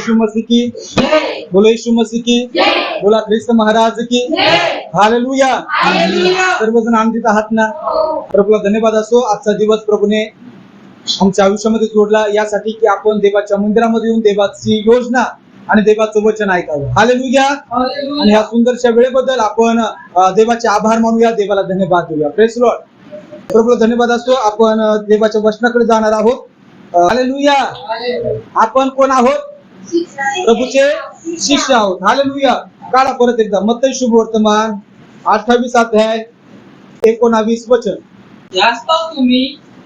यीशु मसीह की, बोलो यीशु मसीह की, बोला ख्रिस्त महाराज की, हालेलुया. सर्वजण आनंदित आहात ना? प्रभूला धन्यवाद असो. आजचा दिवस प्रभूने आमच्या आयुष्यामध्ये जोडला यासाठी की आपण देवाच्या मंदिरामध्ये येऊन देवाची योजना आणि देवाचं वचन ऐकावं. हालेलुया. आणि ह्या सुंदरशा वेळेबद्दल आपण देवाचे आभार मानूया, देवाला धन्यवाद देऊया. Praise Lord. प्रभूला धन्यवाद असो. आपण देवाच्या वचनाकडे जाणार आहोत. हालेलुया. आपण कोण आहोत? प्रभूचे शिष्य आहोत. हालेलुया. काढा परत एकदा मत्ती शुभ वर्तमान 28 अध्याय 19 वचन.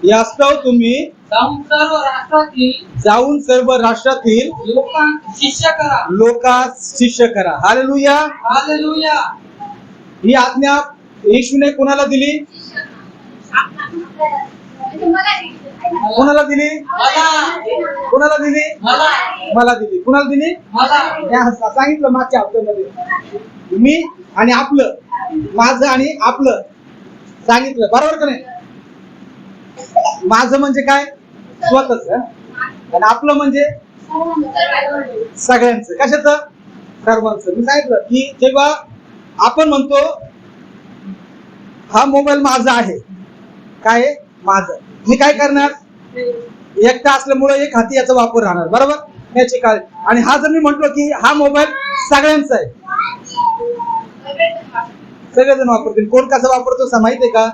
यास्तव तुम्ही जाऊन सर्व राष्ट्रातील लोकांस शिष्य करा. हालेलुया. ही आज्ञा येशूने कोणाला दिली? कोणाला दिली? कोणाला दिली? मला दिली. कोणाला दिली? सांगितलं मागच्या हप्त्यामध्ये मी आणि आपलं, माझं आणि आपलं सांगितलं, बरोबर का नाही? माझं म्हणजे काय? स्वतःच. आणि आपलं म्हणजे सगळ्यांचं. कशाचं? सर्वांचं. मी सांगितलं की जेव्हा आपण म्हणतो हा मोबाईल माझा आहे, काय माझं, मी काय करणार? एकटा असल्यामुळे एक हाती याचा वापर राहणार, बरोबर याची काय. आणि हा जर मी म्हंटलो की हा मोबाईल सगळ्यांचा आहे, सगळेजण वापरतील. कोण कसा वापरतो माहितीये का?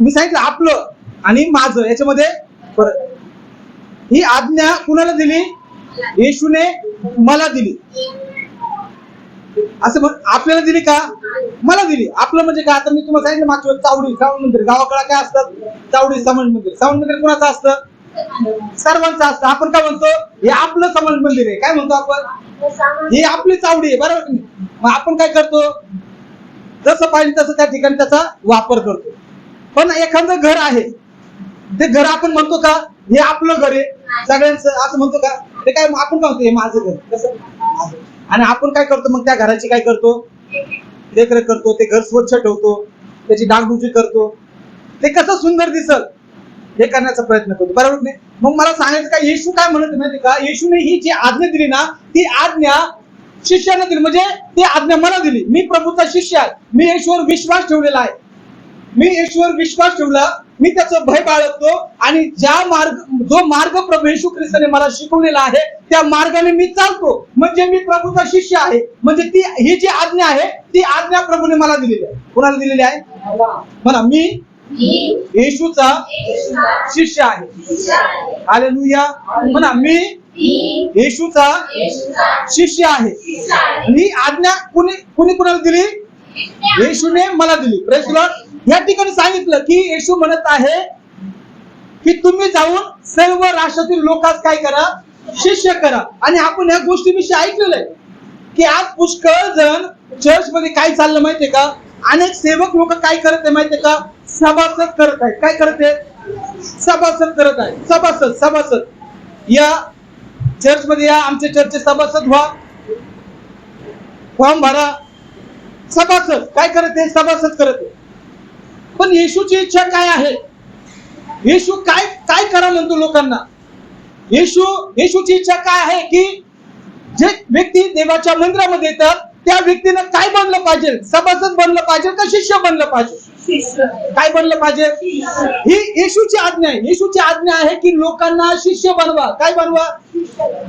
मी सांगितलं आपलं आणि माझं याच्यामध्ये फरक. ही आज्ञा कुणाला दिली? येशूने मला दिली. असं आपल्याला दिली का? मला दिली. आपलं म्हणजे काय? आता मी तुम्हाला सांगितलं मागच्या चावडी, श्रावण मंदिर गावाकडे काय असतात? चावडी समाज मंदिर. समाज मंदिर कोणाचं असतं? सर्वांचं असतं. आपण काय म्हणतो? हे आपलं समाज मंदिर आहे. काय म्हणतो आपण? ही आपली चावडी आहे, बरोबर. मग आपण काय करतो? जसं पाहिजे तसं त्या ठिकाणी त्याचा वापर करतो. पण एखादं घर आहे, ते घर आपण म्हणतो का हे आपलं घर आहे सगळ्यांचं, असं म्हणतो का? ते काय आपण काय म्हणतो? हे माझं घर. कसं? आणि आपण काय करतो मग? त्या घराची काय करतो? देखरेख करतो. ते घर स्वच्छ ठेवतो, त्याची डागडुजी करतो, ते कसं सुंदर दिसल हे करण्याचा प्रयत्न करतो, बरोबर नाही? मग मला सांगायचं का येशू काय म्हणत माहिती का? येशूने ही जी आज्ञा दिली ना, ती आज्ञा शिष्याने दिली. म्हणजे ती आज्ञा मला दिली. मी प्रभूचा शिष्य आहे. मी येशूवर विश्वास ठेवलेला आहे. मी येशूवर विश्वास ठेवला, मी त्याचं भय बाळगतो आणि जो मार्ग प्रभू येशू ख्रिस्ताने मला शिकवलेला आहे त्या मार्गाने मी चालतो. म्हणजे मी प्रभूचा शिष्य आहे. म्हणजे ती ही जी आज्ञा आहे ती आज्ञा प्रभूने मला दिलेली आहे. कोणाला दिलेली आहे? म्हणा, मी येशूचा शिष्य आहे. हालेलुया. म्हणा, मी येशूचा शिष्य आहे. ही आज्ञा कुणी कुणाला दिली? येशूने मला दिली. Praise Lord. या ठिकाणी सांगितलं की येशू म्हणत आहे की तुम्ही जाऊन सर्व राष्ट्रातील लोकांस काय करा? शिष्य करा. आणि आपण या गोष्टीविषयी ऐकलेलं आहे की आज पुष्कळ जण चर्च मध्ये काय चाललं माहितीये का? अनेक सेवक लोक काय करत आहे माहितीये का? सभासद करत आहेत. काय करत आहे? सभासद करत आहे. सभासद या चर्च मध्ये या, आमच्या चर्चचे सभासद व्हा, फॉर्म भरा. सभासद काय करत आहे? सभासद करत आहे. पण येशूची इच्छा काय आहे? येशू काय करा म्हणतो लोकांना? येशूची इच्छा काय आहे की जे व्यक्ती देवाच्या मंदिरामध्ये येतात त्या व्यक्तीनं काय बनलं पाहिजे? सभासद बनलं पाहिजे का शिष्य बनलं पाहिजे? काय बनलं पाहिजे? ही येशूची आज्ञा आहे. येशूची आज्ञा आहे की लोकांना शिष्य बनवा. काय बनवा?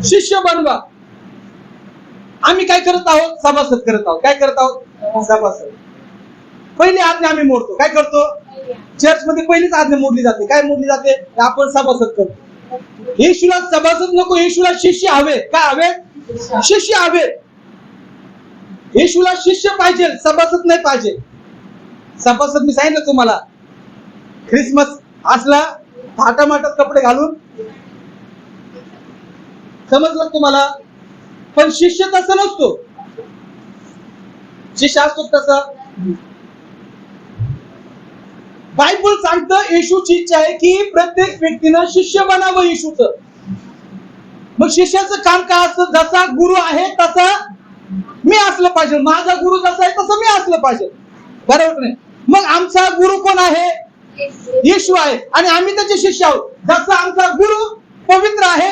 शिष्य बनवा. आम्ही काय करत आहोत? सभासद करत आहोत. काय करत आहोत? सभासद. पहिली आज्ञा आम्ही मोडतो. काय करतो? चर्च मध्ये पहिलीच आज्ञा मोडली जाते. काय मोडली जाते? आपण सभासद करतो. येशूला सभासद नको, येशूला शिष्य हवे. काय हवे? शिष्य हवे. येशूला शिष्य पाहिजे, सभासद नाही पाहिजे. सभासद मी सांगितलं तुम्हाला, ख्रिसमस असला थाटामाटात कपडे घालून, समजलं तुम्हाला? पण शिष्य तसा नसतो. शिष्य असतो तसा. बायबल सांगतं येशूची इच्छा आहे की प्रत्येक व्यक्तीनं शिष्य बनावं येशूचं. मग शिष्याचं काम काय असतं? जसा गुरु आहे तसा मी असलं पाहिजे. माझा गुरु जसा आहे तसं मी असलं पाहिजे, बरोबर नाही? मग आमचा गुरु कोण आहे? येशू आहे. आणि आम्ही त्याचे शिष्य आहोत. जसा आमचा गुरु पवित्र आहे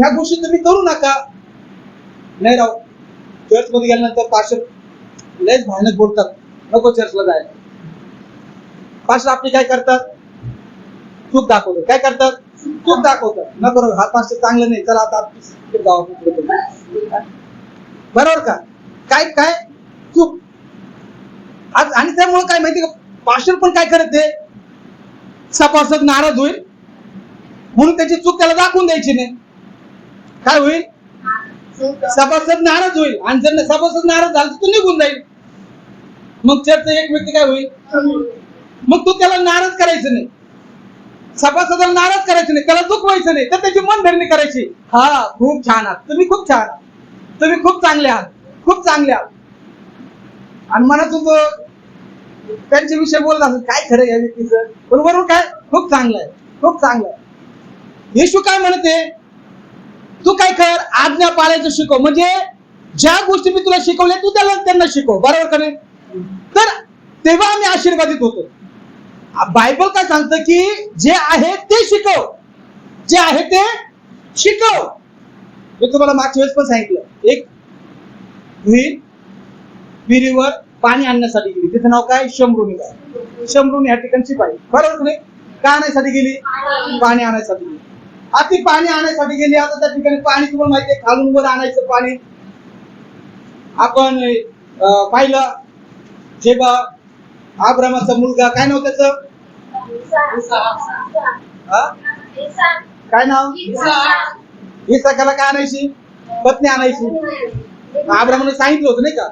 ह्या गोष्टी तुम्ही करू नका. नाही राव, चर्च मध्ये गेल्यानंतर पास्टर लयच भयानक बोलतात, नको चर्चला जायला. पास्टर आपली काय करतात, चूक दाखवतात. काय करतात, चूक दाखवतात. नको हा पास्टर चांगलं नाही, चला आता गावात. बरोबर का? काय काय चूक. आज आणि त्यामुळे काय माहिती का, पास्टर पण काय करत आहे, सभासद नाराज होईल म्हणून त्याची चूक त्याला दाखवून द्यायची नाही. काय होईल, सभासद नाराज होईल, आणि जर सभासद नाराज झाला तर तो निघून जाईल. मग चर्चचा एक व्यक्ती काय होईल, मग तो त्याला नाराज करायचं नाही, सभासदाला नाराज करायचं नाही, त्याला दुखवायचं नाही, तर त्याची मनधरणी करायची. हा खूप छान आहात तुम्ही, खूप छान, तुम्ही खूप चांगले आहात, खूप चांगले आहात. आणि मनातून तो त्यांच्या विषयी बोलत असत, काय खरं या व्यक्तीचं, बरोबर काय, खूप चांगलं आहे, खूप चांगलं आहे. येशू काय म्हणते, तू काय कर, आज्ञा पाळायचं शिकव. म्हणजे ज्या गोष्टी मी तुला शिकवल्या तू त्यांना शिकव, बरोबर का नाही? तर तेव्हा आम्ही आशीर्वादित होतो. बायबल काय सांगतं की जे आहे ते शिकव, जे आहे ते शिकव. मी तुम्हाला मागच्या वेळेस पण सांगितलं, एक विहिरीवर पाणी आणण्यासाठी गेली, तिचं नाव काय, शंभरुनी. शंभरुनी ह्या ठिकाणची बाई, बरोबर नाही? काय आणायसाठी गेली, पाणी आणायसाठी गेली. आता ती पाणी आणायसाठी गेली. आता त्या ठिकाणी पाणी तुम्हाला माहिती आहे, खालून वर आणायचं पाणी. आपण पाहिलं जेव्हा अब्रामाचा मुलगा, काय नाव त्याचं, काय नाव, इसाकाला काय आणायची, पत्नी आणायची. अब्रामाने सांगितलं होतं नाही का,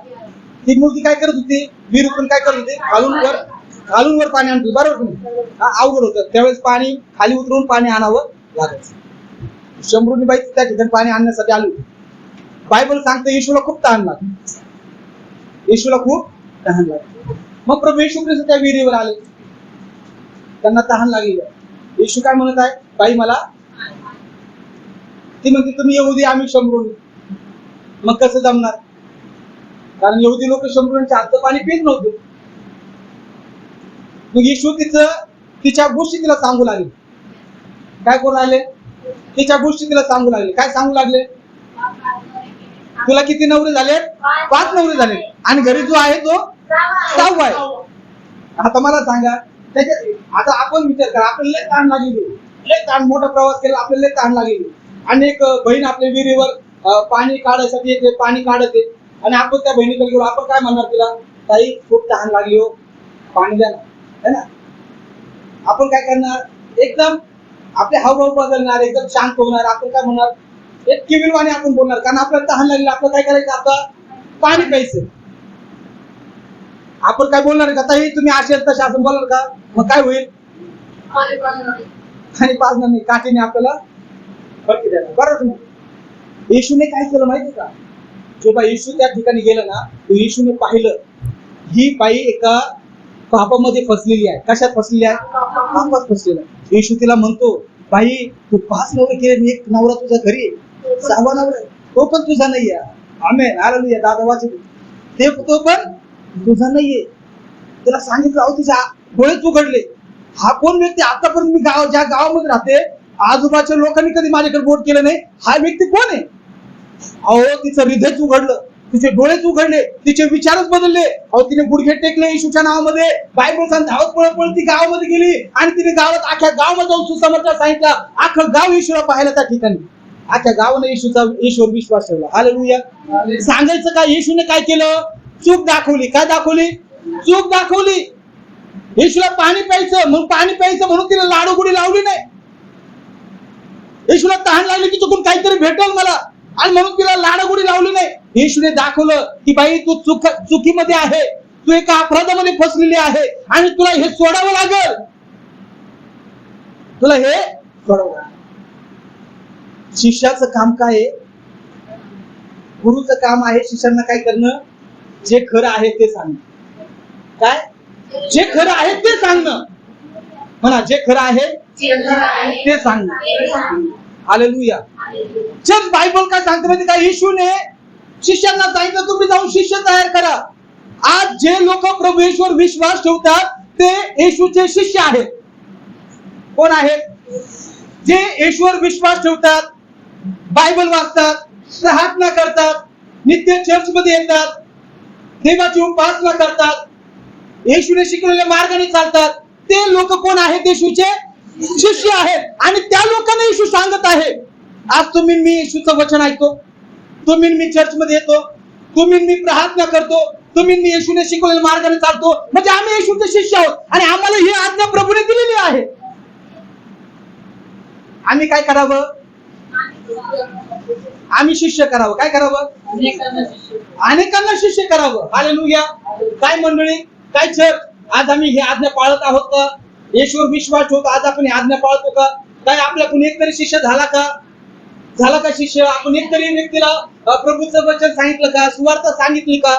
ती मुलगी काय करत होती, विहिरीतून काय करत होती, खालून वर पाणी आणत होती, बरोबर नाही? अवघड होतं त्यावेळेस, पाणी खाली उतरून पाणी आणावं लागायचं. शंभरुनी बाई त्या ठिकाणी पाणी आणण्यासाठी आली. बायबल सांगतं येशूला खूप तहान लागली, येशूला खूप तहान लागली. मग प्रभू येशू ख्रिस्त त्या विहिरीवर आले, त्यांना तहान लागली. येशू काय म्हणत आहे, बाई मला, ती म्हणते तुम्ही यहुदी, आम्ही शंभरुनी. मग कसं जमणार, कारण यहुदी लोक शंभरुनीच्या हातचं पाणी पित नव्हते. मग येशू तिच्या गोष्टी तिला सांगू लागले. काय करू लागले, तिच्या गोष्टी तिला सांगू लागले. काय सांगू लागले, तुला किती नवरे झाले, 5 नवरे झाले, आणि घरी जो आहे तो 6वा आहे. आता मला सांगा, आता आपण विचार करा, आपल्याला लय ताण लागली, लय ताण, मोठा प्रवास केला, आपल्याला लय ताण लागली, आणि एक बहीण आपल्या विहिरीवर पाणी काढायसाठी येते, पाणी काढते, आणि आपण त्या बहिणीकडे गेलो, आपण काय म्हणणार तिला, ताई खूप तहान लागली हो, पाणी द्या ना, है ना? आपण काय करणार, एकदम आपले हावभाव बदलणार, एकदम शांत होणार. आपण काय म्हणणार, एक किविलवाणी आपण बोलणार, कारण आपल्याला तहान लागली, आपलं काय करायचं, आता पाणी प्यायचं. आपण काय बोलणार का, ताई तुम्ही असेल तसे आपण बोलणार का, मग काय होईल, आणि पाजणार नाही, काठीने आपल्याला फटके देणार, बरोबर. येशूने काय केलं माहिती का, जेव्हा येशू त्या ठिकाणी गेलं ना, येशूने पाहिलं ही बाई एका पापामध्ये फसलेली आहे. कशात फसलेली आहे, पापात फसलेली आहे. येशू तिला म्हणतो, बाई तू 5 नवरे केले, एक नवरा तुझा घरी, 6वा नवरा तो पण तुझा नाहीये. आमेन, हालेलुया. दादा वाचत ते, तो पण तुझा नाहीये. तुला सांगितलं, अहो तिच्या डोळेच उघडले. हा कोण व्यक्ती, आतापर्यंत मी ज्या गावामध्ये राहते, आजूबाजूच्या लोकांनी कधी माझ्याकडे बोट केलं नाही, हा व्यक्ती कोण आहे. अहो तिचं हृदयच उघडलं, तिचे डोळेच उघडले, तिचे विचारच बदलले. अहो तिने गुडघे टेकले येशूच्या नावामध्ये. बायबल सांग, धावत पळत ती गावामध्ये गेली, आणि तिने गावात, अख्ख्या गावामध्ये जाऊन सुसमाचार सांगितला. अख्खं गाव येशूला पाहायला त्या ठिकाणी, अख्ख्या गावाने येशूवर विश्वास ठेवला. हालेलुया. सांगायचं काय, येशूने काय केलं, चूक दाखवली. काय दाखवली, चूक दाखवली. येशूला पाणी प्यायचं, मग पाणी प्यायचं म्हणून तिला लाडूगुडी लावली नाही. येशूला तहान लागली की चुकून काहीतरी भेटेल मला, आणि म्हणून तिला लाडागुडी लावली नाही. येशूने दाखवलं की बाई तू चुकीमध्ये आहे, तू एका अपराधामध्ये फसलेली आहे, आणि तुला हे सोडावं लागेल, तुला हे सोडावं लागेल. शिष्याचं काम काय आहे, गुरुचं काम आहे शिष्यांना काय करणं, जे खरं आहे ते सांगणं. काय, जे खरं आहे ते सांगणं. म्हणा, जे खरं आहे ते सांगणं. हालेलुया. जर बायबल काय सांगते माहिती का, येशूने शिष्यांना सांगितलं तुम्ही जाऊन शिष्य तयार करा. आज जे लोक प्रभू येशूवर विश्वास ठेवतात ते येशूचे शिष्य आहेत. कोण आहेत, जे येशूवर विश्वास ठेवतात, बायबल वाचतात, प्रार्थना करतात, नित्य चर्च मध्ये येतात, देवाची उपासना करतात, येशूने शिकवलेल्या मार्गाने चालतात, ते लोक कोण आहेत? येशूचे शिष्य आहेत. आणि त्या लोकांना येशू सांगत आहे, आज तुम्ही मी येशूचं वचन ऐकतो, तुम्ही मी चर्च मध्ये येतो, तुम्ही मी प्रार्थना करतो, तुम्ही मी येशूने शिकवलेल्या मार्गाने चालतो, म्हणजे आम्ही येशूचे शिष्य आहोत आणि आम्हाला ही आज्ञा प्रभूने दिलेली आहे. आम्ही काय करावं? आम्ही शिष्य करावं. काय करावं? अनेकांना शिष्य करावं. हालेलुया. काय मंडळी, काय चर्च, आज आम्ही ही आज्ञा पाळत आहोत का? येशूवर विश्वास ठेवतो, आज आपण ही आज्ञा पाळतो का? काय आपल्याकडून एकतरी शिष्य झाला का? झाला का शिष्य? आपण एकतरी व्यक्तीला प्रभूचं वचन सांगितलं का? सुवार्थ सांगितली का?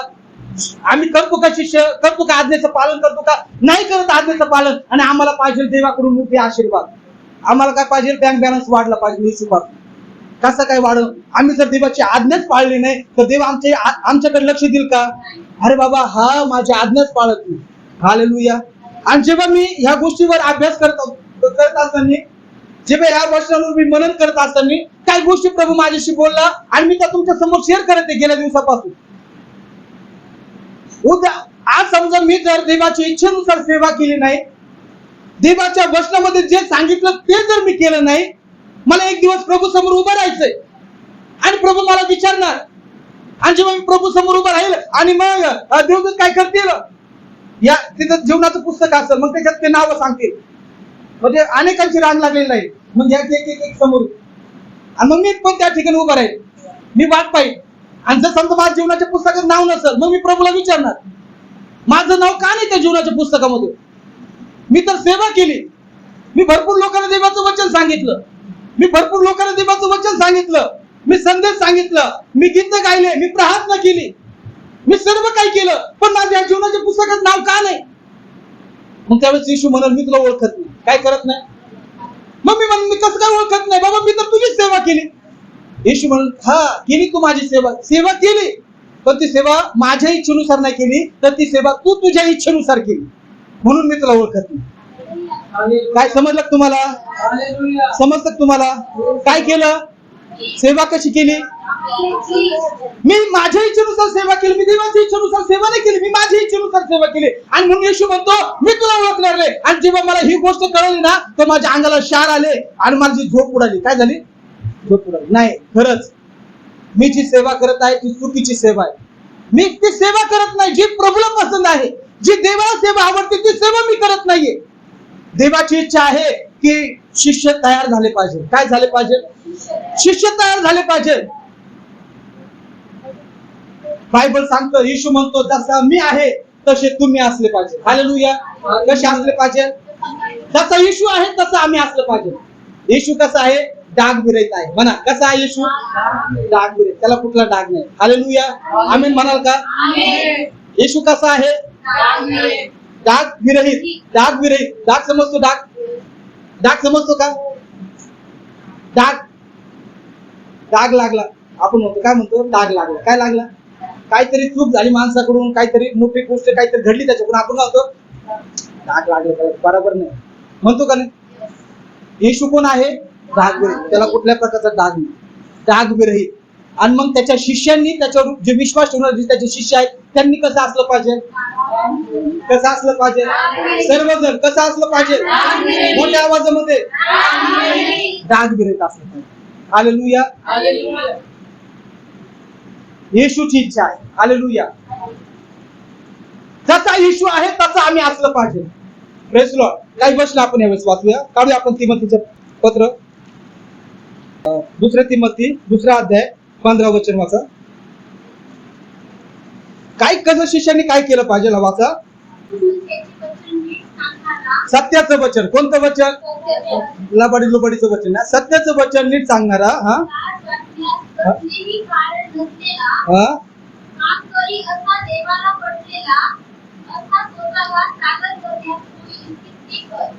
आम्ही करतो का शिष्य? करतो का? आज्ञेचं पालन करतो का? नाही करत आज्ञेचं पालन. आणि आम्हाला पाहिजे देवाकडून मोठे आशीर्वाद. आम्हाला काय पाहिजे? बँक बॅलन्स वाढला पाहिजे. हिशोबात कसं काय वाढ? आम्ही जर देवाची आज्ञाच पाळली नाही तर देव आमच्याकडे लक्ष देईल का? अरे बाबा, हा माझी आज्ञाच पाळत नाही. हालेलुया. आणि जेव्हा मी ह्या गोष्टीवर अभ्यास करत असताना, जेव्हा ह्या वचनावर मी मनन करत असताना, काही गोष्टी प्रभू माझ्याशी बोलला आणि मी त्या तुमच्या समोर शेअर करत आहे गेल्या दिवसापासून. उद्या आज समजा मी जर देवाच्या इच्छेनुसार सेवा केली नाही, देवाच्या वचनामध्ये जे सांगितलं ते जर मी केलं नाही, मला एक दिवस प्रभू समोर उभं राहायचंय आणि प्रभू मला विचारणार. आणि जेव्हा मी प्रभू समोर उभं राहील आणि मग देवदूत काय करतील, या तिथं जीवनाचं पुस्तक असेल, मग त्याच्यात ते नावं सांगतील, म्हणजे अनेकांची रांग लागलेली नाही, मग एक समोर, आणि मग मी पण त्या ठिकाणी उभं राहील, मी वाट पाहिजे. आणि जर समजा माझ्या जीवनाच्या पुस्तकात नाव नसेल, मग मी प्रभूला विचारणार, माझं नाव का नाही त्या जीवनाच्या पुस्तकामध्ये? मी तर सेवा केली, मी भरपूर लोकांना देवाचं वचन सांगितलं, मी भरपूर लोकांना देवाचं वचन सांगितलं, मी संदेश सांगितलं, मी गीत गायले, मी प्रार्थना केली, मी सर्व काही केलं, पण माझ्या जीवनाच्या पुस्तकात नाव का नाही? मग त्यावेळेस येशू म्हणाल, मी तुला ओळखत नाही. काय करत नाही? मग मी म्हणून, मी कसं काय ओळखत नाही? बाबा, मी तर तुझीच सेवा केली. येशू म्हणून, हा केली तू माझी सेवा केली, पण ती सेवा माझ्या इच्छेनुसार नाही केली, तर ती सेवा तू तुझ्या इच्छेनुसार केली, म्हणून मी तुला ओळखत नाही. काय समजलं तुम्हाला? समजतं तुम्हाला? काय केलं? सेवा कशी केली? मी माझ्या इच्छेनुसार सेवा केली, मी देवाच्या इच्छेनुसार सेवा नाही केली, मी माझ्या इच्छेनुसार सेवा केली. आणि म्हणून येशू म्हणतो, मी तुला ओळखणार नाही. आणि जेव्हा मला ही गोष्ट कळली ना, तर माझ्या अंगाला शार आले आणि माझी झोप उडाली. काय झाली? झोप उडाली. नाही, खरंच मी जी सेवा करत आहे ती चुकीची सेवा आहे. मी ती सेवा करत नाही जी प्रभूला पसंत आहे, जी देवाला सेवा आवडते, ती सेवा मी करत नाहीये. देवाची इच्छा आहे की शिष्य तयार झाले पाहिजे. काय झाले पाहिजे? शिष्य तयार झाले पाहिजे. बायबल सांगतो, येशू म्हणतो, जसा मी आहे तसे तुम्ही असले पाहिजे. हालेलुया. कसे असले पाहिजे? जसा येशू आहे तसं आम्ही असलं पाहिजे. येशू कसा आहे? डागविरहित आहे. म्हणा, कसा आहे येशू? डागविरहित. त्याला कुठला डाग नाही. हालेलुया. आमीन म्हणाल का? येशू कसा आहे? डाग विरहित. डाग विरहित. डाग समजतो? डाग समजतो का? डाग लागला. आपण म्हणतो, काय म्हणतो? डाग लागला. काय लागला? काहीतरी चूक झाली माणसाकडून, काहीतरी मोठी गोष्ट काहीतरी घडली त्याच्याकडून, आपण म्हणतो डाग लागला. बरोबर नाही म्हणतो का नाही? येशू कोण आहे? डाग विरहित. त्याला कुठल्या प्रकारचा डाग नाही. डाग विरहित. आणि मग त्याच्या शिष्यांनी, त्याच्यावर जे विश्वास ठेवणारे त्याचे शिष्य आहेत, त्यांनी कसं असलं पाहिजे? कसं असलं पाहिजे? सर्वजण कसं असलं पाहिजे? मोठ्या आवाजामध्ये डाग विरहित असलं पाहिजे. हालेलुया. येशूची इच्छा आहे. हालेलुया. जसा येशू आहे तसं आम्ही असलं पाहिजे. Praise Lord. काही वचन आपण यावेळेस वाचूया. काढूया आपण तिमोथीचं पत्र, दुसरे तिमोथी 2 अध्याय 15 वचन वाचा. काय कसं शिष्याने काय केलं पाहिजे? वाचा. सत्याचं वचन. कोणतं वचन? लबाडी लुबाडीचं वचन ना. सत्याचं वचन नीट सांगणारा. हा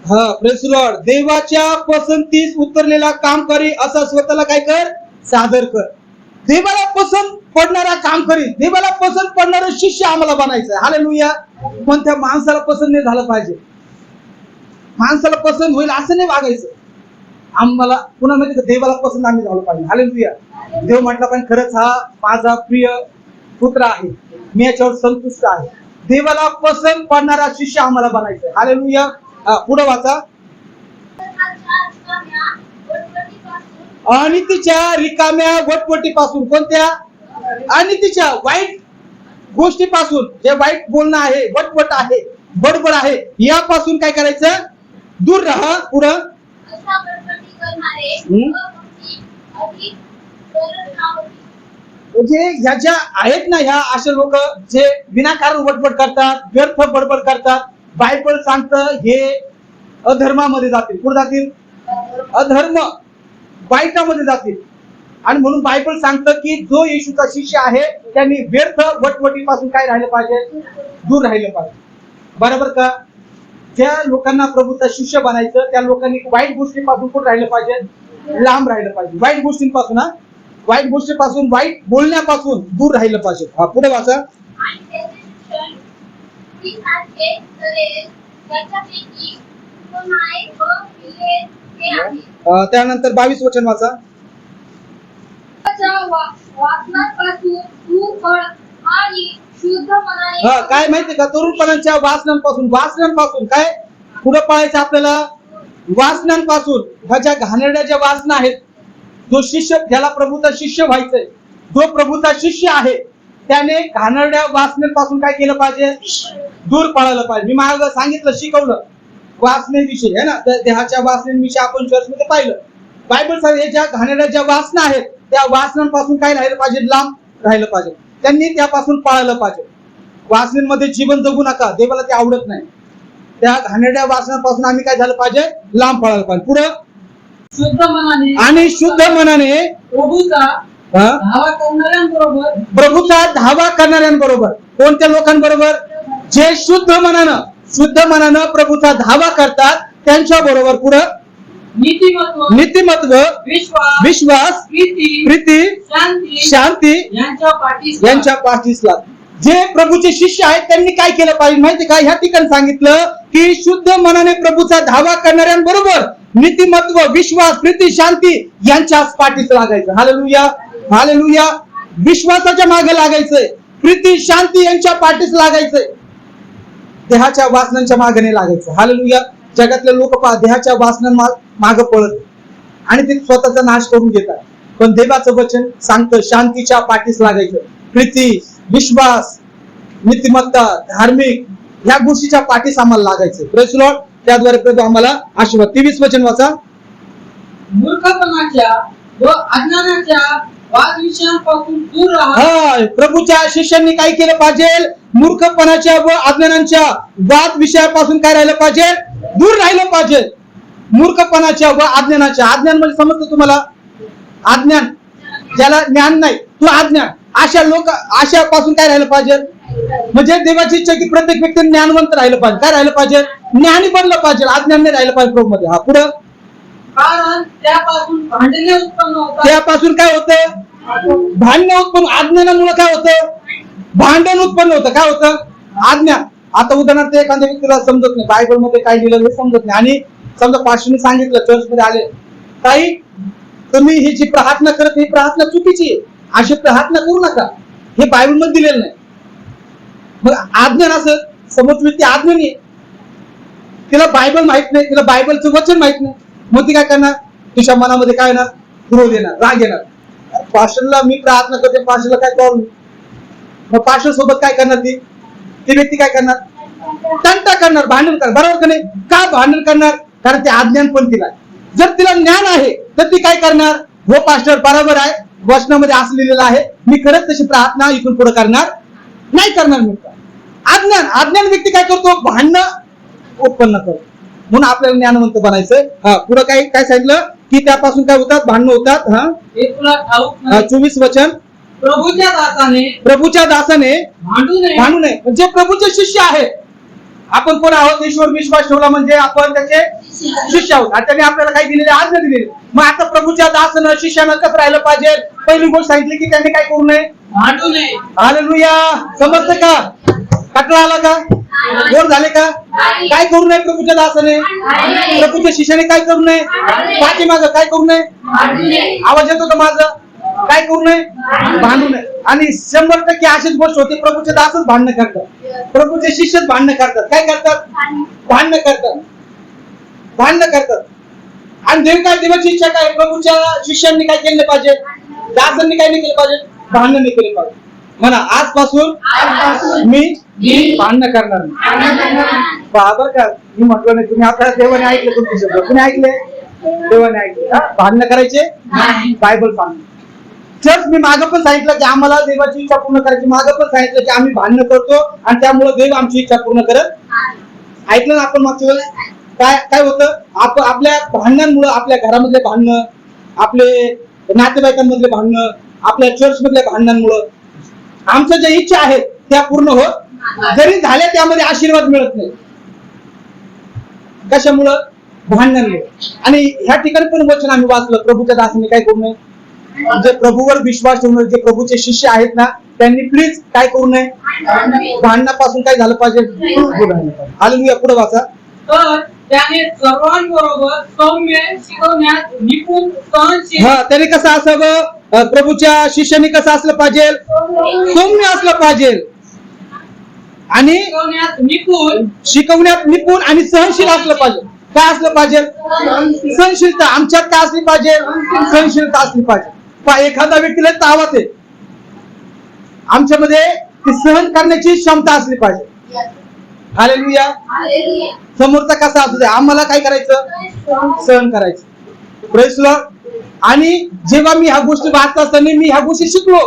हा प्रेज लॉर्ड. देवाच्या पसंतीस उतरलेला कामकरी असा स्वतःला काय कर? सादर कर. देवाला पसंत पडणारा कामकरी, देवाला पसंत पडणारा शिष्य आम्हाला बनायचं. हालेलुया. पण त्या माणसाला पसंत नाही झालं पाहिजे. माणसाला पसंत होईल असं नाही वागायचं. आम्हाला पुन्हा माहिती का, देवाला पसंत आम्ही झालो पाहिजे. हालेलुया. देव म्हटला पण खरंच हा माझा प्रिय पुत्र आहे, मी याच्यावर संतुष्ट आहे. देवाला पसंत पडणारा शिष्य आम्हाला बनायचं. हालेलुया. पुढे वाचा. आणि तिच्या रिकाम्या वटवटीपासून, कोणत्या? आणि तिच्या वाईट गोष्टीपासून, जे वाईट बोलणं आहे, वटवट आहे, बडबड आहे, यापासून काय करायचं? दूर राहा. पुढं. म्हणजे ह्या ज्या आहेत ना, ह्या असे लोक जे विनाकारण वटवट करतात, व्यर्थ बडबड करतात, बायबल सांगतं हे अधर्मामध्ये जातील. कुठे जातील? अधर्म, वाईटामध्ये जातील. आणि म्हणून बायबल सांगतं की जो येशूचा शिष्य आहे त्यांनी व्यर्थ वटवटीपासून काय राहिलं पाहिजे? दूर राहिलं पाहिजे. बरोबर का? ज्या लोकांना प्रभूचा शिष्य बनायचं त्या लोकांनी वाईट गोष्टीपासून कुठं राहिलं पाहिजे? लांब राहिलं पाहिजे. वाईट गोष्टींपासून, वाईट गोष्टीपासून, वाईट बोलण्यापासून दूर राहिलं पाहिजे. पुढे वाचा. त्यानंतर 22 वचन वाचा. काय माहितीये का? तरुणपणाच्या वासनांपासून काय पुढे पळायचं आपल्याला? वासनांपासून. ह्या ज्या घाणेरड्या ज्या वासना आहेत, जो शिष्य, ज्याला प्रभूचा शिष्य व्हायचंय, जो प्रभूचा शिष्य आहे त्याने घाणेरड्या वासनेपासून काय केलं पाहिजे? दूर पळायला पाहिजे. मी मागं सांगितलं, शिकवलं वासनेविषयी आहे ना, तर देहाच्या वासनेविषयी आपण चर्चमध्ये पाहिलं. बायबल सांगते ज्या घाणेरड्या ज्या वासना आहेत त्या वासनांपासून काय राहिलं पाहिजे? लांब राहिलं पाहिजे. त्यांनी त्यापासून पाळलं पाहिजे. वासनेमध्ये जीवन जगू नका, देवाला ते आवडत नाही. त्या घाणेरड्या वासनांपासून आम्ही काय झालं पाहिजे? लांब पळायला पाहिजे. पुढे. शुद्ध मनाने, आणि शुद्ध मनाने प्रभूचा धावा करणाऱ्यांबरोबर. कोणत्या लोकांबरोबर? जे शुद्ध मनानं प्रभूचा धावा करतात त्यांच्या बरोबर. पुढे. नीतिमत्व, विश्वास, प्रीती, शांती यांच्या पाठीस लाग. जे प्रभूचे शिष्य आहेत त्यांनी काय केलं पाहिजे माहिती का? ह्या ठिकाणी सांगितलं की शुद्ध मनाने प्रभूचा धावा करणाऱ्यांबरोबर नीतिमत्व, विश्वास, प्रीती, शांती यांच्या पाठीस लागायचं. हालेलुया. हालेलुया. विश्वासाच्या मागे लागायचंय, प्रीती, शांती यांच्या पाठीस लागायचंय. देहाच्या वासनांच्या मागे नाही लागायचं. हालेलुया. जगातले लोक देहाच्या वासनां मागे पळत आणि ते स्वतःचा नाश करून घेतात. पण देवाचं वचन सांगतं शांतीच्या पाठीस लागायचं. प्रीती, विश्वास, नीतिमत्ता, धार्मिक या गोष्टीच्या पाठीस आम्हाला लागायचं. Praise Lord. त्याद्वारे प्रभू आम्हाला आशीर्वाद. 23 वचन वाचा. मूर्खपणाच्या व अज्ञानाच्या वादविषयांपासून दूर राहा. प्रभूच्या शिष्यांनी काय केलं पाहिजे? मूर्खपणाच्या व अज्ञानाच्या वाद विषयापासून काय राहिलं पाहिजे? दूर राहिलं पाहिजे. मूर्खपणाच्या व अज्ञानाच्या. अज्ञान म्हणजे समजतं तुम्हाला? अज्ञान, ज्याला ज्ञान नाही तो अज्ञान. अशापासून काय राहिलं पाहिजे? म्हणजे देवाची इच्छा की प्रत्येक व्यक्ती ज्ञानवंत राहिलं पाहिजे. काय राहिलं पाहिजे? ज्ञानी बनलं पाहिजे. अज्ञान नाही राहिलं पाहिजे प्रभू मध्ये. पुढं. कारण त्यापासून भांडणे उत्पन्न होतात. त्यापासून काय होतं? भांडण उत्पन्न. अज्ञानामुळे काय होतं? भांडण उत्पन्न होतं. काय होतं? अज्ञान. आता उदाहरणार्थ एखाद्या व्यक्तीला समजत नाही बायबल मध्ये काय लिहिलं हे समजत नाही, आणि समजा पास्टरने सांगितलं चर्च मध्ये आले, काही तुम्ही ही जी प्रार्थना करत ही प्रार्थना चुकीची आहे, अशी प्रार्थना करू नका, हे बायबल मध्ये दिलेलं नाही. मग अज्ञान असं समोरची व्यक्ती अज्ञानी आहे, तिला बायबल माहित नाही, तिला बायबलचं वचन माहित नाही, मग ती काय करणार? तिच्या मनामध्ये काय येणार? क्रोध येणार, राग येणार. पास्टरला मी प्रार्थना करते, पास्टरला काय प्रॉब्लेम? मग पास्टर सोबत काय करणार? ती व्यक्ती काय करणार? तंटा करणार, भांडण करणार. बरोबर का नाही? का भांडण करणार? कारण ते अज्ञान पण तिला. जर तिला ज्ञान आहे तर ती काय करणार? हो पास्टर बरोबर आहे, वचनामध्ये असं लिहिलेलं आहे, मी खरंच तशी प्रार्थना इथून पुढे करणार नाही करणार. मी अज्ञान व्यक्ती काय करतो? भांडण उत्पन्न करतो. म्हणून आपल्याला ज्ञानवंत बनायचंय. पुढे काय सांगितलं की त्यापासून काय होतात? भांडणं होतात. हे तुला ठाऊक नाही. 24 वचन. प्रभूच्या दासाने भांडू नये. म्हणजे प्रभूचे शिष्य आहे आपण. कोण आहोत? ईश्वर विश्वास ठेवला म्हणजे आपण त्याचे शिष्य आहोत. आणि त्याने आपल्याला काही दिलेले, आज्ञा दिलेली. मग आता प्रभूच्या दासानं शिष्यानं कसं राहिलं पाहिजे? पहिली गोष्ट सांगितली की त्यांनी काय करू नये? भांडू नये. हालेलुया. समजतं का? कटला आला का? गोड झाले का? काय करू नये प्रभूच्या दासाने, प्रभूच्या शिष्याने काय करू नये, पाठीमागं काय करू नये, आवाज येतो का माझा, काय करू नये, भांडू नये. आणि 100% अशीच गोष्ट होती, प्रभूचे दासच भांडणं करतात, प्रभूचे शिष्यच भांडणं करतात. काय करतात, भांडणं करतात, भांडणं करतात. आणि देव काय, देवाची इच्छा काय, प्रभूच्या शिष्यांनी काय केलं पाहिजे, दासांनी काय नाही केलं पाहिजे, भांडण नाही केलं पाहिजे. म्हणा आजपासून मी भांडणं करणार नाही. बरोबर का, मी म्हटलं नाही, तुम्ही आपल्या देवाने ऐकले, तुमचे शब्द तुम्ही ऐकले, देवाने ऐकले. भांडणं करायचे बायबल सांगते. चर्च मी मागं पण सांगितलं की आम्हाला देवाची इच्छा पूर्ण करायची, मागं पण सांगितलं की आम्ही भांडणं करतो आणि त्यामुळे देव आमची इच्छा पूर्ण करत. ऐकलं ना आपण मागच्या वेळेस काय काय होतं, आपल्या भांडणांमुळे, आपल्या घरामधले भांडणं, आपले नातेवाईकांमधले भांडणं, आपल्या चर्च मधल्या भांडणांमुळे आमच्या ज्या इच्छा आहेत त्या पूर्ण होत, जरी झाल्या त्यामध्ये आशीर्वाद मिळत नाही. कशामुळं, भांडणांमुळे. आणि ह्या ठिकाणी पण वचन आम्ही वाचलं, प्रभूच्या दासाने काय करू नये, जे प्रभूवर विश्वास ठेवणारे जे प्रभूचे शिष्य आहेत ना, त्यांनी प्लीज काय करू नये, भांडणापासून काय झालं पाहिजे, हालेलुया. पुढे वाचा. तर त्याने सर्वांबरोबर सौम्य, शिकवण्यात निपुण, सहनशील. त्याने कसं असावं, प्रभूच्या शिष्याने कसं असलं पाहिजे, सौम्य असलं पाहिजे, आणि शिकवण्यात निपुण आणि सहनशील असलं पाहिजे. काय असलं पाहिजे, सहनशीलता. आमच्यात काय असली पाहिजे, सहनशीलता असली पाहिजे. एखादा व्यक्तीला तावत आहे, आमच्यामध्ये ती सहन करण्याची क्षमता असली पाहिजे. हालेलुया. समोरचा कसा असू दे, आम्हाला काय करायचं, सहन करायचं. Praise Lord. आणि जेव्हा मी ह्या गोष्टी वाचत असताना मी ह्या गोष्टी शिकलो,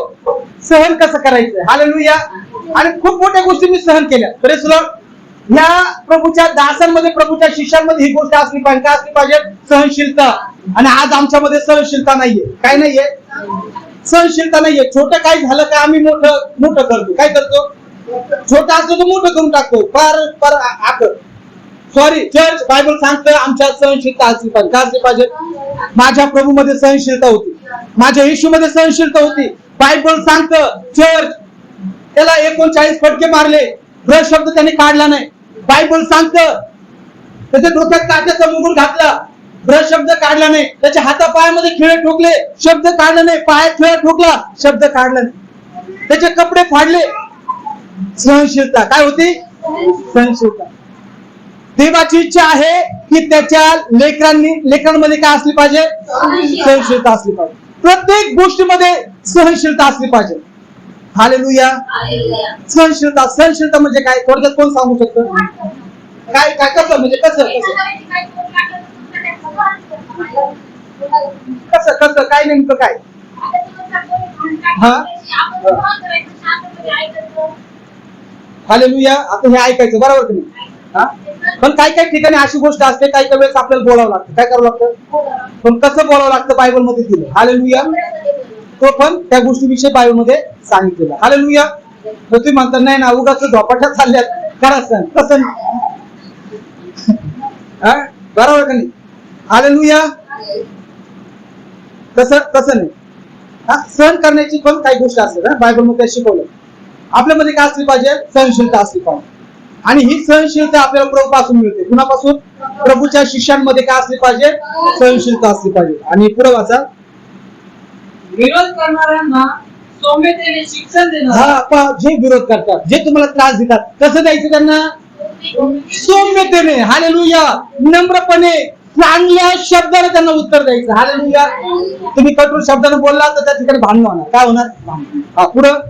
सहन कसं करायचं. हालेलुया. आणि खूप मोठ्या गोष्टी मी सहन केल्या. Praise Lord. ह्या प्रभूच्या दासांमध्ये, प्रभूच्या शिष्यांमध्ये ही गोष्ट असली पाहिजे. काय असली पाहिजे, सहनशीलता. आणि आज आमच्यामध्ये सहनशीलता नाहीये. काय नाहीये, सहनशीलता नाहीये. छोटं काय झालं का आम्ही मोठं करतो. काय करतो, छोटं असलं तर मोठं करून टाकतो. सॉरी, चर्च बायबल सांगतं आमच्यात सहनशीलता असली पाहिजे. काय असली पाहिजे, माझ्या प्रभूमध्ये सहनशीलता होती, माझ्या येशूमध्ये सहनशीलता होती. बायबल सांगतं चर्च त्याला 39 फटके मारले, ब्रश शब्द त्याने काढला नाही. बायबल सांगतं त्याच्या डोक्यात काट्याचा मुकुट घातला, ब्रश शब्द काढला नाही. त्याच्या हातापायामध्ये खिळे ठोकले, शब्द काढला नाही. पायात खिळा ठोकला, शब्द काढला नाही. त्याचे कपडे फाडले. सहनशीलता काय होती, सहनशीलता. देवाची इच्छा आहे की त्याच्या लेकरांमध्ये काय असली पाहिजे, सहनशीलता असली पाहिजे. प्रत्येक गोष्टीमध्ये सहनशीलता असली पाहिजे. हालेलुया. सहनशीलता, सहनशीलता म्हणजे काय, थोडक्यात कोण सांगू शकतं, काय काय कसं, म्हणजे कसं कसं कसं काय नेमकं काय. हालेलुया. आता हे ऐकायचं बरोबर की नाही. पण काही काही ठिकाणी अशी गोष्ट असते, काही काही वेळेस आपल्याला बोलावं लागतं. काय करावं लागतं, पण कसं बोलावं लागतं बायबल मध्ये दिलं. हालेलुया. तो पण त्या गोष्टीविषयी बायबल मध्ये सांगितलेलं. हालेलुया. तर तुम्ही म्हणता नाही ना, उगाच झोपाट्या चालल्यात, करायचं तसं बरोबर का नाही. हालेलुया. तसं नाही. सहन करण्याची पण काही गोष्ट असते ना, बायबल मध्ये शिकवलं. आपल्यामध्ये काय असली पाहिजे, सहनशीलता असली पाहिजे. आणि ही सहनशीलता आपल्याला प्रभूपासून मिळते. कुणापासून, प्रभूच्या शिष्यांमध्ये काय असली पाहिजे, सहनशीलता असली पाहिजे. आणि पुढे वाचा. विरोध करणाऱ्यांना सौम्यतेने शिक्षण देणार. जे विरोध करतात, जे तुम्हाला त्रास देतात, कसं द्यायचं त्यांना, सौम्यतेने. हालेलुया. नम्रपणे, चांगल्या शब्दाने त्यांना उत्तर द्यायचं. हालेलुया. तुम्ही कठोर शब्दाने बोलला तर त्या ठिकाणी भांडण होणार. काय होणार, पुढं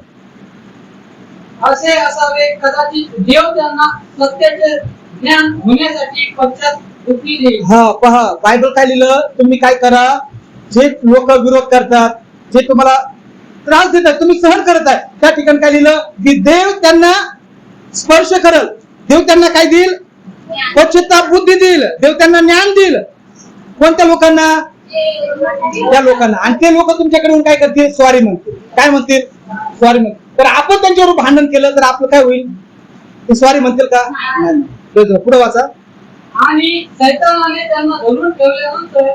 असे असावे कदाचित देव त्यांना सत्याचे ज्ञान होण्यासाठी पश्चातबुद्धी देईल. पहा बायबल काय लिहिलं, तुम्ही काय करा, जे लोक विरोध करतात, जे तुम्हाला त्रास देतात, तुम्ही सहन करत आहे, त्या ठिकाणी काय लिहिलं की देव त्यांना स्पर्श करल, देव त्यांना काय देईल, पश्चाताप बुद्धी देईल, देव त्यांना ज्ञान देईल. कोणत्या लोकांना, त्या लोकांना. आणि ते लोक तुमच्याकडे येऊन काय करतील, सॉरी म्हणतील. काय म्हणतील, सॉरी म्हणतील. तर आपण त्यांच्यावर भांडण केलं तर आपलं काय होईल, ते सॉरी म्हणतील का, पुढे वाचा. आणि सैतानाने त्यांना धरून ठेवल्यानंतर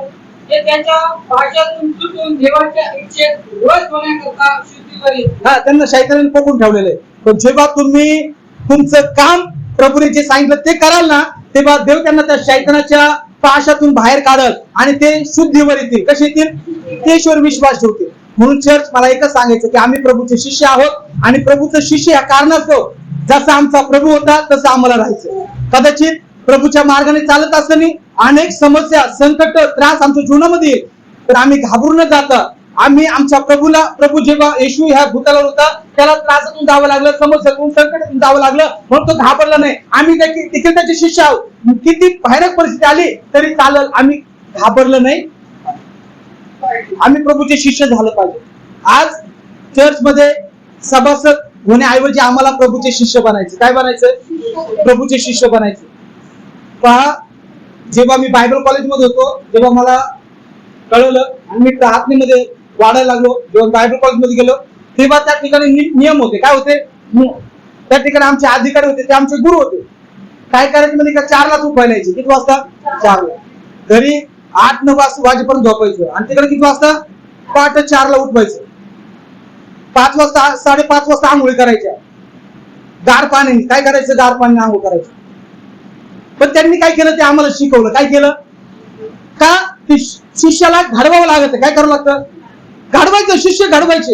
ते त्याच्या भाषेतून सुटून देवाच्या इच्छेत रोज होण्याकरता शुद्धी करेल. त्यांना शैतानाने पकडून ठेवलेलं आहे. पण जेव्हा तुम्ही तुमचं काम प्रभूने जे सांगितलं ते कराल ना, तेव्हा देव त्यांना त्या शैतानाच्या पाशातून बाहेर काढल आणि ते शुद्धीवर येतील. कसे येतील? तेश्वर विश्वास ठेवतील. म्हणून चर्च, मला एकच सांगायचं की आम्ही प्रभूचे शिष्य आहोत आणि प्रभूचं शिष्य या कारणास्तव जसा आमचा प्रभू होता तसं आम्हाला राहायचं. कदाचित प्रभूच्या मार्गाने चालत असताना अनेक समस्या, संकट, त्रास आमच्या जीवनामध्ये येईल, तर आम्ही घाबरून न जाता आम्ही आमच्या प्रभू जेव्हा येशू ह्या भूताला होता त्याला त्रासातून जावं लागलं, समस्यातून, संकटातून जावं लागलं, म्हणून तो घाबरला नाही. आम्ही देखील त्याचे शिष्य आहोत. किती भयानक परिस्थिती आली तरी चालेल, आम्ही घाबरलं नाही. आम्ही प्रभूचे शिष्य झालं पाहिजे. आज चर्च मध्ये सभासद होण्याऐवजी आम्हाला प्रभूचे शिष्य बनायचे. काय बनायचं? प्रभूचे शिष्य बनायचे. पहा, जेव्हा मी बायबल कॉलेजमध्ये होतो, जेव्हा मला कळवलं आणि मी प्रार्थनेमध्ये वाढायला लागलो, जेव्हा बायबल कॉलेजमध्ये गेलो, तेव्हा त्या ठिकाणी नियम होते. काय होते? त्या ठिकाणी आमचे अधिकारी होते, ते आमचे गुरु होते. काय करायचे म्हणजे का 4ला उठवायला यायचे. किती वाजता? 4ला. घरी 8-9 वाजेपर्यंत झोपायचं आणि तिकडे किती वाजता? पहाटे 4ला उठवायचं. 5 वाजता, 5:30 वाजता आंघोळी करायच्या गार पाण्याने. काय करायचं? गार पाण्याने आंघोळ करायचं. पण त्यांनी काय केलं ते आम्हाला शिकवलं. काय केलं? का शिष्याला घडवावं लागत. काय करावं लागतं? घडवायचं. शिष्य घडवायचे.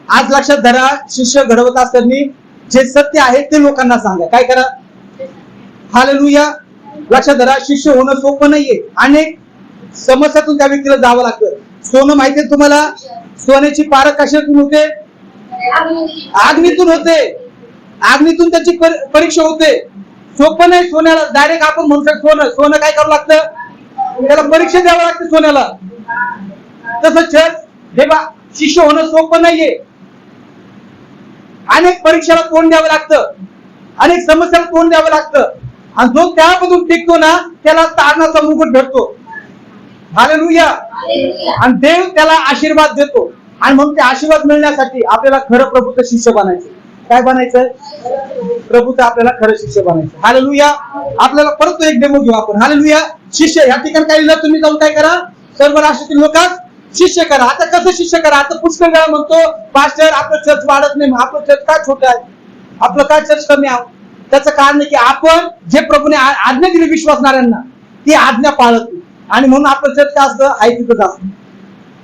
आज लक्षात धरा, शिष्य घडवत असताना जे सत्य आहे ते लोकांना सांगा. काय करा? हालेलुया. लक्षात धरा, शिष्य होणं सोपं नाहीये. अनेक समस्यातून त्या व्यक्तीला जावं लागतं. सोनं माहितीये तुम्हाला? सोन्याची पारख कशातून होते? अग्नीतून होते. अग्नीतून त्याची परीक्षा होते. सोपं नाही सोन्याला डायरेक्ट आपण म्हणतो सोनं काय करावं लागतं? त्याला परीक्षा द्यावं लागते सोन्याला. तसं चर्च, जेव्हा शिष्य होणं सोपं नाहीये. अनेक परीक्षेला तोंड द्यावं लागतं, अनेक समस्याला तोंड द्यावं लागतं, आणि जो त्यामधून टिकतो ना त्याला तारणाचा मुकुट भेटतो. हालेलुया. आणि देव त्याला आशीर्वाद देतो. आणि म्हणून ते आशीर्वाद मिळण्यासाठी आपल्याला खरं प्रभूचं शिष्य बनायचं. काय बनायचं? प्रभूचं आपल्याला खरं शिष्य बनायचं. हालेलुया. आपल्याला परत एक डेमो घेऊ आपण. हालेलुया. शिष्य या ठिकाणी काय लिहिलं? तुम्ही जाऊन काय करा? सर्व राष्ट्रातील लोकांस शिष्य करा. आता कसं शिष्य करा? आता पुष्कळ वेळा म्हणतो पास्टर आपलं चर्च वाढत नाही. आपलं चर्च काय छोटं आहे, आपलं काय चर्च कमी आहे? त्याचं कारण आहे की आपण जे प्रभूने आज्ञा दिली विश्वासणाऱ्यांना ती आज्ञा पाळत नाही. आणि म्हणून आपलं चर्च काय असतं? आहे तिथंच असतं.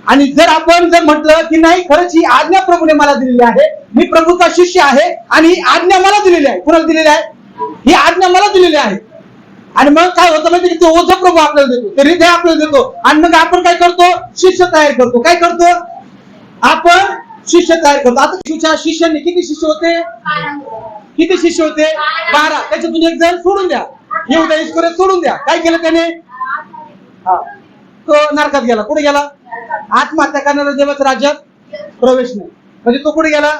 आणि जर आपण म्हटलं की नाही, खरंच ही आज्ञा प्रभूने मला दिलेली आहे, मी प्रभूचा शिष्य आहे आणि ही आज्ञा मला दिलेली आहे. कुणाला दिलेली आहे? ही आज्ञा मला दिलेली आहे. आणि मग काय होतं माहिती? ते ओझं प्रभू आपल्याला देतो, ते हृदय आपल्याला देतो. आणि मग आपण काय करतो? शिष्य तयार करतो. काय करतो? आपण शिष्य तयार करतो. आता शिष्यांनी किती शिष्य होते? किती शिष्य होते? 12. त्याच्यातून एक जण सोडून द्या, एवढ्या इस्करियोत सोडून द्या. काय केलं त्याने? तो नरकात गेला. कुठे गेला? आत्महत्या करणाऱ्या देवाच्या राज्यात प्रवेश नाही. म्हणजे तो कुठे गेला?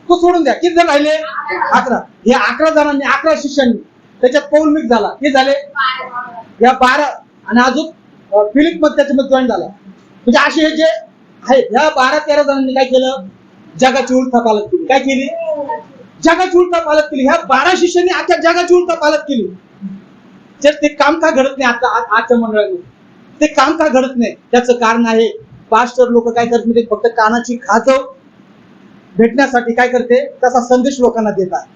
तो सोडून द्या. किती जण राहिले? 11. या 11 जणांनी, 11 शिष्यांनी, त्याच्यात पौल मिक्स झाला. किती झाले? या 12. आणि अजून फिलिप मध्ये त्याच्यामध्ये जॉईन झाला. म्हणजे असे हे जे आहेत, ह्या 12-13 जणांनी काय केलं? जगाची उलथापालट केली. काय केली? जगाची उलथापालट केली. ह्या 12 शिष्यांनी आजच्या जगाची उलथापालट केली. तर ते काम का घडत नाही आता आजच्या मंडळामध्ये? ते काम का घडत नाही? त्याचं कारण आहे, पास्टर लोक काय करत नाही, फक्त कानाची खाचव भेटण्यासाठी काय करते? तसा संदेश लोकांना देतात.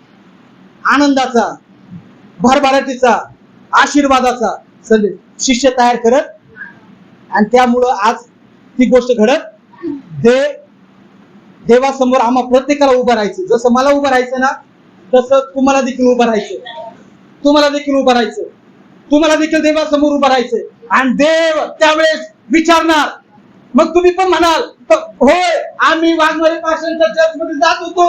आनंदाचा, भरभराटीचा, आशीर्वादाचा संदेश शिष्य तयार करत. आणि त्यामुळं आज ती गोष्ट घडत. देवासमोर आम्हा प्रत्येकाला उभं राहायचं. जसं मला उभं राहायचं ना, तसं तुम्हाला देखील उभं राहायचं. तुम्हाला देखील उभं राहायचं. तुम्हाला देखील देवासमोर उभं राहायचं. आणि देव त्यावेळेस विचारणार. मग तुम्ही पण म्हणाल, होय आम्ही वाघमारे पास्टरच्या चर्च मध्ये जात होतो,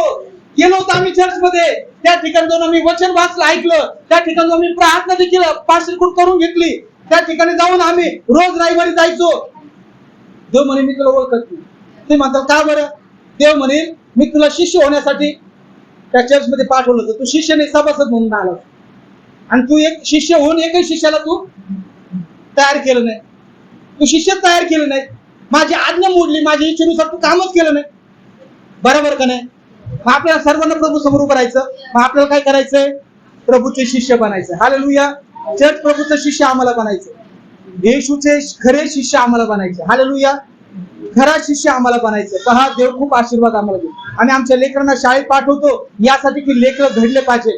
गेलो होतो आम्ही चर्च मध्ये, त्या ठिकाणी जाऊन आम्ही वचन वाचलं, ऐकलं, त्या ठिकाणी आम्ही प्रार्थना देखील पास्टरकडून करून घेतली, त्या ठिकाणी जाऊन आम्ही रोज रविवारी जायचो. देव म्हणे मी तुला ओळखत नाही. ते म्हणतात का बरं? देव म्हणेल मी तुला शिष्य होण्यासाठी त्या चर्च मध्ये पाठवलं होतं. तू शिष्य नाही, सभासद म्हणून आला. आणि तू एक शिष्य होऊन एकही शिष्याला तू तयार केलं नाही. तू शिष्य तयार केलं नाही. माझी आज्ञा मोडली, माझ्या इच्छेनुसार तू कामच केलं नाही. बरोबर का नाही? मग आपल्याला सर्वांना प्रभू समोर उभं राहायचं. मग आपल्याला काय करायचंय? प्रभूचे शिष्य बनायचं. हालेलुया. चर्च प्रभूचं शिष्य आम्हाला बनायचं. येशूचे खरे शिष्य आम्हाला बनायचे. हालेलुया. खरा शिष्य आम्हाला बनायचं. पहा, देव खूप आशीर्वाद आम्हाला देतो. आणि आमच्या लेकरांना शाळेत पाठवतो यासाठी की लेकरं घडले पाहिजे.